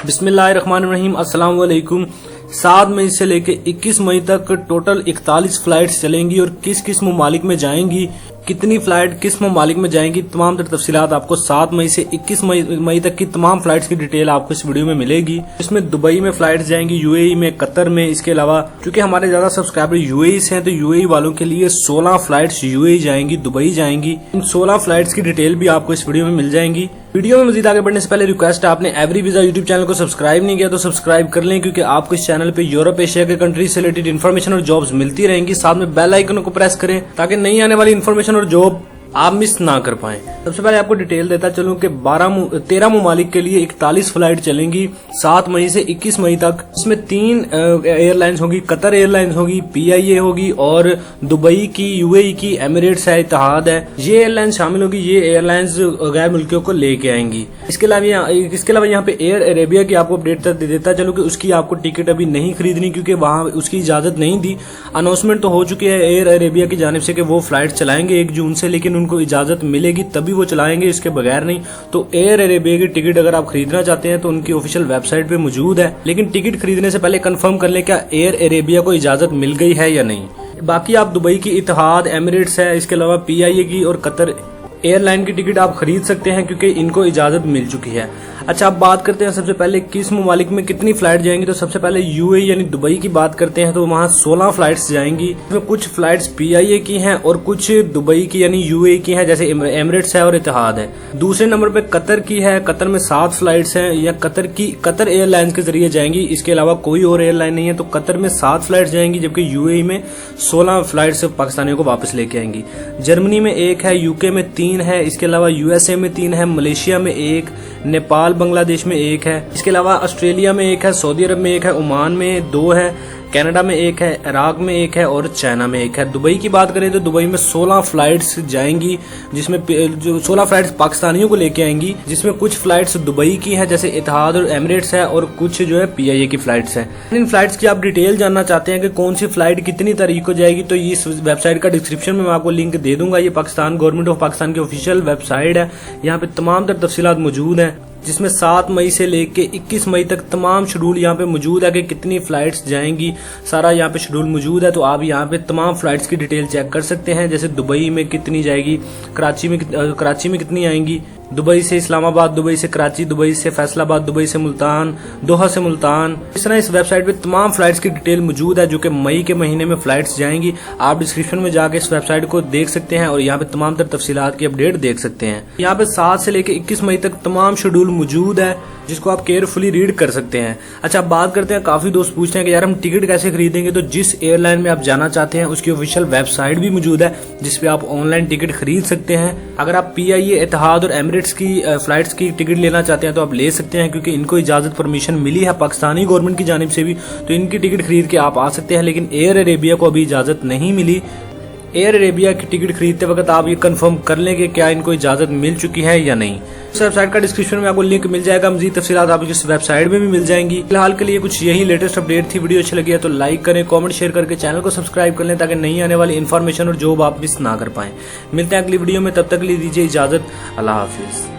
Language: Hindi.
बिस्मिल्लाहिर्रहमानिर्रहीम। अस्सलाम वालेकुम। 7 मई से लेकर 21 मई तक टोटल 41 फ्लाइट्स चलेंगी और किस किस ममालिक में जाएंगी, कितनी फ्लाइट किस ममालिक में जाएंगी, तमाम तर तफसीलात आपको 7 मई से 21 मई तक की तमाम फ्लाइट्स की डिटेल आपको इस वीडियो में मिलेगी। इसमें दुबई में फ्लाइट्स जाएंगी, यूएई में, कतर में। इसके अलावा क्योंकि हमारे ज्यादा सब्सक्राइबर यूएई से हैं तो यूएई वालों के लिए 16 फ्लाइट्स यूएई जाएंगी, दुबई जाएंगी। इन 16 फ्लाइट्स की डिटेल भी आपको इस वीडियो में मिल जाएंगी। वीडियो में मजीद आगे बढ़ने से पहले रिक्वेस्ट है, आपने एवरी वीजा यूट्यूब चैनल को सब्सक्राइब नहीं किया तो सब्सक्राइब कर लें, क्योंकि आपको इस चैनल पे यूरोप एशिया के कंट्रीज से रिलेटेड इन्फॉर्मेशन और जॉब्स मिलती रहेंगी। साथ में बेल आइकन को प्रेस करें ताकि नई आने वाली इन्फॉर्मेशन और जॉब आप मिस ना कर पाएं। सबसे पहले आपको डिटेल देता चलूं कि 13 ममालिक के लिए 41 फ्लाइट चलेंगी 7 मई से 21 मई तक। इसमें 3 एयरलाइंस होगी, कतर एयरलाइंस होगी, PIA होगी और दुबई की, यूएई की, एमिरेट्स है, इत्तेहाद है, ये एयरलाइंस शामिल होगी। ये एयरलाइंस गैर मुल्कियों को लेके आएंगी। इसके अलावा यहाँ पे एयर अरेबिया की आपको अपडेट देता चलूं कि उसकी आपको टिकट अभी नहीं खरीदनी, क्योंकि वहां उसकी इजाजत नहीं दी। अनाउंसमेंट तो हो चुकी है एयर अरेबिया की जानिब से कि वो फ्लाइट चलाएंगे 1 जून से, लेकिन उनको इजाजत मिलेगी तभी वो चलाएंगे, इसके बगैर नहीं। तो एयर अरेबिया की टिकट अगर आप खरीदना चाहते हैं तो उनकी ऑफिशियल वेबसाइट पे मौजूद है, लेकिन टिकट खरीदने से पहले कंफर्म कर लें क्या एयर अरेबिया को इजाजत मिल गई है या नहीं। बाकी आप दुबई की, इत्तेहाद, एमिरेट्स है, इसके अलावा PIA की और कतर एयरलाइन की टिकट आप खरीद सकते हैं क्योंकि इनको इजाजत मिल चुकी है। अच्छा, अब बात करते हैं सबसे पहले किस ममालिक में कितनी फ्लाइट जाएंगी। तो सबसे पहले यूएई यानी दुबई की बात करते हैं तो वहां 16 फ्लाइट्स जाएंगी। इसमें कुछ फ्लाइट्स PIA की हैं और कुछ दुबई की यानी यूएई की हैं, जैसे एमिरेट्स है और इत्तेहाद है। दूसरे नंबर पे कतर की है, कतर में 7 फ्लाइट्स हैं, या कतर एयरलाइंस के जरिए जाएंगी। इसके अलावा कोई और एयरलाइन नहीं है। तो कतर में 7 फ्लाइट्स जाएंगी, जबकि यूएई में 16 फ्लाइट्स पाकिस्तानियों को वापस लेके आएंगी। जर्मनी में 1 है, यूके में 3 है, इसके अलावा USA में 3 है, मलेशिया में 1, नेपाल बांग्लादेश में 1 है, इसके अलावा ऑस्ट्रेलिया में 1 है, सऊदी अरब में 1 है, ओमान में 2 है, कनाडा में 1 है, इराक में 1 है और चाइना में 1 है। दुबई की बात करें तो दुबई में 16 फ्लाइट्स जाएंगी, जिसमें जो 16 फ्लाइट्स पाकिस्तानियों को लेके आएंगी, जिसमें कुछ फ्लाइट्स दुबई की है जैसे इत्तेहाद और एमिरेट्स है, और कुछ जो है PIA की फ्लाइट्स हैं। इन फ्लाइट्स की आप डिटेल जानना चाहते हैं कि कौन सी फ्लाइट कितनी तारीख को जाएगी, तो इस वेबसाइट का डिस्क्रिप्शन में मैं आपको लिंक दे दूंगा। ये पाकिस्तान गवर्नमेंट ऑफ पाकिस्तान की ऑफिशियल वेबसाइट है। यहाँ पे तमाम तर तफसीलात मौजूद है, जिसमें 7 मई से लेके 21 मई तक तमाम शेड्यूल यहाँ पे मौजूद है कि कितनी फ्लाइट्स जाएंगी। सारा यहाँ पे शेड्यूल मौजूद है, तो आप यहाँ पे तमाम फ्लाइट्स की डिटेल चेक कर सकते हैं। जैसे दुबई में कितनी जाएगी, कराची में कितनी आएंगी, दुबई से इस्लामाबाद, दुबई से कराची, दुबई से फैसलाबाद, दुबई से मुल्तान, दोहा से मुल्तान। इस तरह इस वेबसाइट पे तमाम फ्लाइट्स की डिटेल मौजूद है जो कि मई के महीने में फ्लाइट्स जाएंगी। आप डिस्क्रिप्शन में जाके इस वेबसाइट को देख सकते हैं और यहाँ पे तमाम तर तफसीलात की अपडेट देख सकते हैं। यहाँ पे 7 से लेकर 21 मई तक तमाम शेड्यूल मौजूद है, जिसको आप केयरफुली रीड कर सकते हैं। अच्छा, बात करते हैं, काफी दोस्त पूछते हैं कि यार हम टिकट कैसे खरीदेंगे। तो जिस एयरलाइन में आप जाना चाहते हैं उसकी ऑफिशियल वेबसाइट भी मौजूद है, जिसपे आप ऑनलाइन टिकट खरीद सकते हैं। अगर आप PIA, इत्तेहाद और एमिरेट्स की फ्लाइट्स की टिकट लेना चाहते हैं तो आप ले सकते हैं, क्योंकि इनको इजाजत परमिशन मिली है पाकिस्तानी गवर्नमेंट की जानिब से भी, तो इनकी टिकट खरीद के आप आ सकते हैं। लेकिन एयर अरेबिया को अभी इजाजत नहीं मिली। एयर अरेबिया की टिकट खरीदते वक्त आप ये कंफर्म कर लें कि क्या इनको इजाजत मिल चुकी है या नहीं। इस वेबसाइट का डिस्क्रिप्शन में आपको लिंक मिल जाएगा। मजीद तफसीलात आपको इस वेबसाइट में भी मिल जाएंगी। फिलहाल के लिए कुछ यही लेटेस्ट अपडेट थी। वीडियो अच्छी लगी है तो लाइक करें, कमेंट शेयर करके चैनल को सब्सक्राइब कर लें ताकि नई आने वाली इन्फॉर्मेशन और जॉब आप मिस ना कर पाएं। मिलते हैं अगली वीडियो में, तब तक के लिए दीजिए इजाजत। अल्लाह हाफिज।